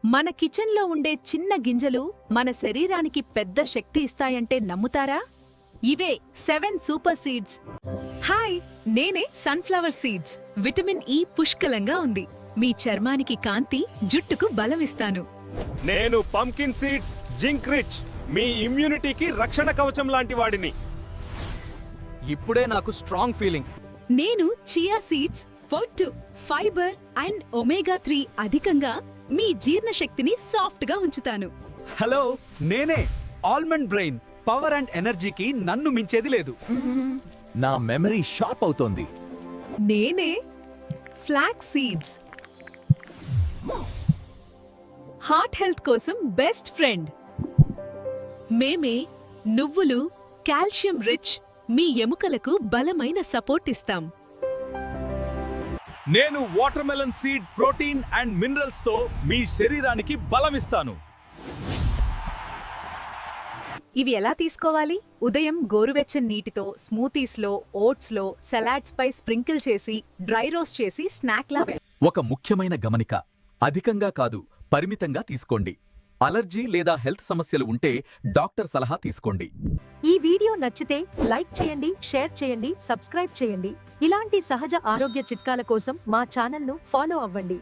మన కిచెన్లో ఉండే చిన్న గింజలు మన శరీరానికి పెద్ద శక్తి ఇస్తాయంటే నమ్ముతారా? ఇవే 7 సూపర్ సీడ్స్. హాయ్, నేనే సన్ఫ్లవర్ సీడ్స్. విటమిన్ ఇ పుష్కలంగా ఉంది. మీ చర్మానికి కాంతి, జుట్టుకు బలమిస్తాను. నేను పంకిన్ సీడ్స్ జింక్ రిచ్, మీ ఇమ్యూనిటీకి రక్షణ కవచం లాంటి వాడిని. ఇప్పుడే నాకు స్ట్రాంగ్ ఫీలింగ్. నేను చియా సీడ్స్, పొట్టు, ఫైబర్ అండ్ ఒమేగా 3 అధికంగా మీ జీర్ణశక్తిని సాఫ్ట్గా ఉంచుతాను. హలో, నేనే ఆల్మండ్ బ్రెయిన్. పవర్ అండ్ ఎనర్జీకి నన్ను మించేది లేదు. నా మెమరీ షార్ప్ అవుతోంది. నేనే ఫ్లాక్స్ సీడ్స్, హార్ట్ హెల్త్ కోసం బెస్ట్ ఫ్రెండ్. మేమే నువ్వులు, కాల్షియం రిచ్, మీ ఎముకలకు బలమైన సపోర్ట్ ఇస్తాం. నేను watermelon seed protein and minerals తో మీ శరీరానికి బలమిస్తాను. ఇవి ఎలా తీసుకోవాలి? ఉదయం గోరువెచ్చని నీటితో స్మూతీస్లో, ఓట్స్లో, సలాడ్స్ పై స్ప్రింకిల్ చేసి డ్రై రోస్ట్ చేసి స్నాక్లా. ఒక ముఖ్యమైన గమనిక, అధికంగా కాదు, పరిమితంగా తీసుకోండి. అలర్జీ లేదా హెల్త్ సమస్యలు ఉంటే డాక్టర్ సలహా తీసుకోండి. ఈ వీడియో నచ్చితే లైక్ చేయండి, షేర్ చేయండి, సబ్స్క్రైబ్ చేయండి. ఇలాంటి సహజ ఆరోగ్య చిట్కాల కోసం మా ఛానల్ను ఫాలో అవ్వండి.